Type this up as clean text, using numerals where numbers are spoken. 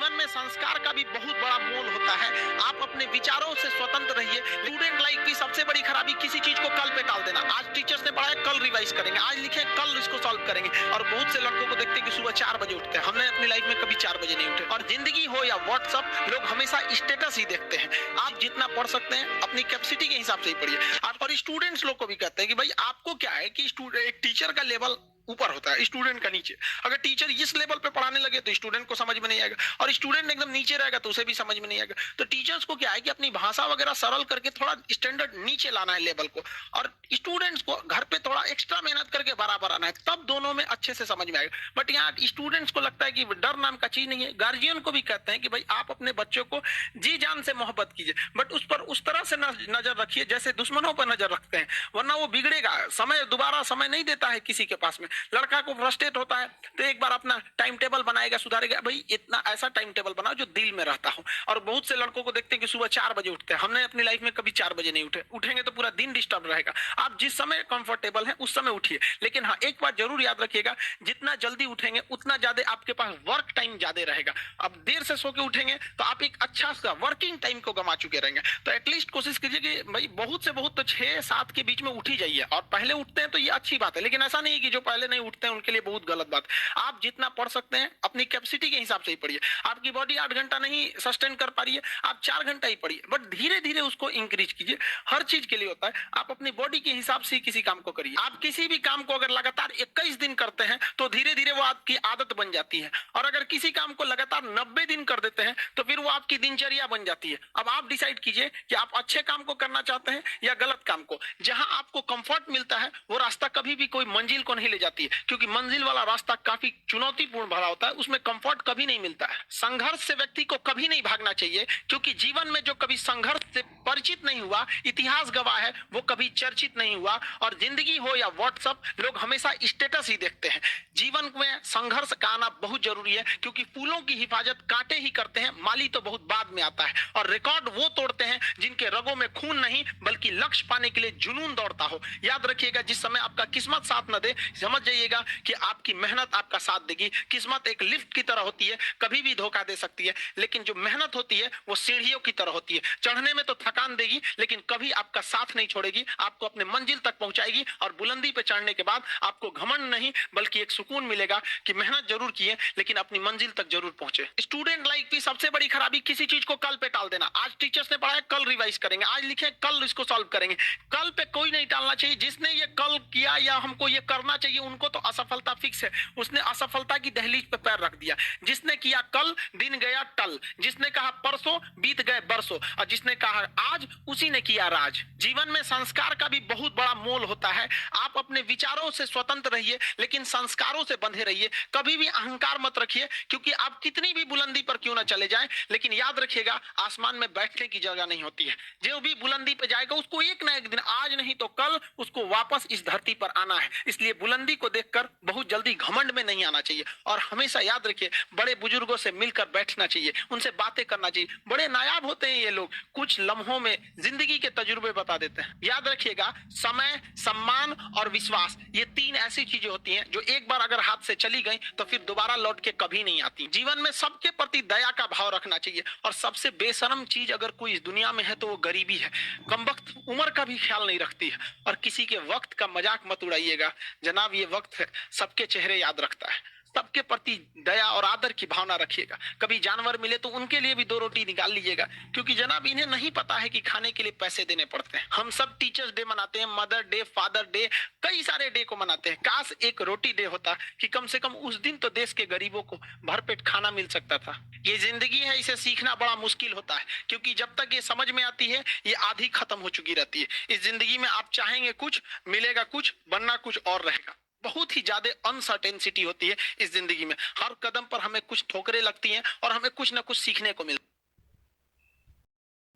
जीवन में संस्कार का भी बहुत बड़ा मोल होता है। आप अपने विचारों से स्वतंत्र रहिए। स्टूडेंट लाइफ की सबसे बड़ी खराबी किसी चीज को कल पे टाल देना। आज टीचर्स ने पढ़ाया, कल रिवाइज करेंगे, आज लिखे कल इसको सॉल्व करेंगे। और बहुत से लड़कों को देखते हैं कि सुबह 4 बजे उठते हैं। हमने अपनी लाइफ में कभी 4 बजे नहीं उठे। और जिंदगी हो या व्हाट्सअप, लोग हमेशा स्टेटस ही देखते हैं। आप जितना पढ़ सकते हैं अपनी कैपेसिटी के हिसाब से ही पढ़िए। और स्टूडेंट्स लोग को भी कहते हैं कि भाई आपको क्या है कि एक टीचर का लेवल ऊपर होता है, स्टूडेंट का नीचे। अगर टीचर इस लेवल पे पढ़ाने लगे तो स्टूडेंट को समझ में नहीं आएगा, और स्टूडेंट एकदम नीचे रहेगा तो उसे भी समझ में नहीं आएगा। तो टीचर्स को क्या है कि अपनी भाषा वगैरह सरल करके थोड़ा स्टैंडर्ड नीचे लाना है लेवल को, और स्टूडेंट्स को घर पे थोड़ा एक्स्ट्रा मेहनत करके बराबर आना है, तब दोनों में अच्छे से समझ में आएगा। बट यहाँ स्टूडेंट्स को लगता है कि डर नाम का चीज नहीं है। गार्जियन को भी कहते हैं कि भाई आप अपने बच्चों को जी जान से मोहब्बत कीजिए, बट उस पर उस तरह से नजर रखिए जैसे दुश्मनों पर नजर रखते हैं, वरना वो बिगड़ेगा। समय दोबारा समय नहीं देता है किसी के पास में। लड़का को फ्रस्ट्रेट होता है तो एक बार अपना टाइम टेबल बनाएगा, सुधारेगा। भाई इतना ऐसा टाइम टेबल बनाओ जो दिल में रहता हो। और बहुत से लड़कों को देखते हैं कि सुबह 4 बजे उठते हैं। हमने अपनी लाइफ में कभी 4 बजे नहीं उठे। उठेंगे तो पूरा दिन डिस्टर्ब रहेगा। आप जिस समय कंफर्टेबल है उस समय उठिए, लेकिन हाँ एक बात जरूर याद रखिएगा, जितना जल्दी उठेंगे उतना ज्यादा आपके पास वर्क टाइम ज्यादा रहेगा। अब देर से सो के उठेंगे तो आप एक अच्छा सा वर्किंग टाइम को गंवा चुके रहेंगे। तो एटलीस्ट कोशिश कीजिए कि भाई बहुत से बहुत तो 6-7 के बीच में उठ ही जाइए। और पहले उठते हैं तो ये अच्छी बात है, लेकिन ऐसा नहीं कि जो पहले नहीं उठते हैं उनके लिए बहुत गलत बात। आप जितना पढ़ सकते हैं अपनी कैपेसिटी के हिसाब से ही पढ़िए। आपकी बॉडी 8 घंटा नहीं सस्टेन कर पा रही है, आप 4 घंटा ही पढ़िए, बट धीरे धीरे उसको इंक्रीज कीजिए। हर चीज के लिए होता है, आप अपनी बॉडी के हिसाब से किसी काम को करिए। आप किसी भी काम को अगर लगातार 21 दिन करते हैं तो धीरे धीरे वो आपकी आदत बन जाती है, और अगर किसी काम को लगातार 90 दिन कर देते हैं तो फिर वो आपकी दिनचर्या बन जाती है। अब आप डिसाइड कीजिए कि आप अच्छे काम को करना चाहते हैं या गलत काम को। जहां आपको कंफर्ट मिलता है वो रास्ता कभी भी कोई मंजिल को नहीं ले जाती है, क्योंकि मंजिल वाला रास्ता काफी चुनौतीपूर्ण भरा होता है, उसमें कंफर्ट कभी नहीं मिलता है। संघर्ष से व्यक्ति को कभी नहीं भागना चाहिए, क्योंकि जीवन में जो कभी संघर्ष से परिचित नहीं हुआ, इतिहास गवाह है, वो कभी चर्चित नहीं हुआ। और जिंदगी हो या व्हाट्सअप, लोग हमेशा स्टेटस ही देखते हैं। जीवन में संघर्ष का आना बहुत जरूरी है, क्योंकि फूलों की हिफाजत कांटे ही करते हैं, माली तो बहुत बाद में आता है। और रिकॉर्ड वो तोड़ते हैं जिनके रगों में खून नहीं बल्कि लक्ष्य पाने के लिए जुनून दौड़ता हो। याद रखिएगा, जिस समय आपका किस्मत साथ न दे, समझ जाइएगा कि आपकी मेहनत आपका साथ देगी। किस्मत एक लिफ्ट की तरह होती है, कभी भी धोखा दे सकती है, लेकिन जो मेहनत होती है वो सीढ़ियों की तरह होती है। चढ़ने में तो थकान देगी, लेकिन कभी आपका साथ नहीं छोड़ेगी, आपको अपने मंजिल तक पहुंचाएगी। और बुलंदी पे चढ़ने के बाद आपको घमंड नहीं बल्कि एक सुकून मिलेगा कि मेहनत जरूर किए लेकिन अपनी मंजिल तक जरूर पहुंचे। स्टूडेंट लाइफ की सबसे बड़ी खराबी किसी चीज को कल पे टाल देना। आज टीचर्स ने पढ़ाया, कल रिवाइज करेंगे, आज लिखे कल इसको सॉल्व करेंगे। कल पे कोई नहीं टालना चाहिए। जिसने ये कल किया या हमको ये करना चाहिए, उनको तो असफलता फिक्स है। उसने असफलता की दहलीज पे पैर रख दिया। जिसने किया कल, दिन गया टल। जिसने कहा परसों, बीत गए बरसों। और जिसने कहा आज, उसी ने किया राज। जीवन में संस्कार का भी बहुत बड़ा मोल होता है। आप अपने विचारों से स्वतंत्र रहिए, लेकिन संस्कारों से बंधे रहिए। कभी भी अहंकार मत रखिए, क्योंकि आप कितनी भी बुलंदी पर क्यों ना चले जाएं, लेकिन याद रखिएगा आसमान में बैठने की जगह नहीं होती है। जो भी बुलंदी पे जाएगा उसको एक ना एक दिन, आज नहीं तो कल, उसको वापस इस धरती पर आना है। इसलिए बुलंदी को देखकर बहुत जल्दी घमंड में नहीं आना चाहिए। और हमेशा याद रखिए, बड़े बुजुर्गों से मिलकर बैठना चाहिए, उनसे बातें करना चाहिए। बड़े नायाब होते हैं ये लोग, कुछ लम्हों में जिंदगी के तजुर्बे बता देते हैं। याद रखिएगा, समय, सम्मान और विश्वास, ये 3 ऐसी चीजें होती हैं जो एक बार अगर हाथ से चली गई तो फिर दोबारा लौट के कभी नहीं आती। जीवन में सबके प्रति दया का भाव रखना चाहिए। और सबसे बेशरम चीज अगर कोई इस दुनिया में है तो वो गरीबी है। कमबख्त उम्र का भी ख्याल नहीं रखती है। और किसी के वक्त का मजाक मत उड़ाइएगा जनाब, ये वक्त है, सबके चेहरे याद रखता है। सबके प्रति दया और आदर की भावना रखिएगा। कभी जानवर मिले तो उनके लिए भी 2 रोटी निकाल लीजिएगा, क्योंकि जनाब इन्हें नहीं पता है कि खाने के लिए पैसे देने पड़ते हैं। हम सब टीचर्स डे मनाते हैं, मदर डे, फादर डे, कई सारे डे को मनाते हैं। काश एक रोटी डे होता कि कम से कम उस दिन तो देश के गरीबों को भरपेट खाना मिल सकता था। ये जिंदगी है, इसे सीखना बड़ा मुश्किल होता है, क्योंकि जब तक ये समझ में आती है ये आधी खत्म हो चुकी रहती है। इस जिंदगी में आप चाहेंगे कुछ, मिलेगा कुछ, बनना कुछ और रहेगा। बहुत ही ज्यादा अनसर्टेनिटी होती है इस जिंदगी में। हर कदम पर हमें कुछ ठोकरें लगती हैं और हमें कुछ ना कुछ सीखने को मिलता है।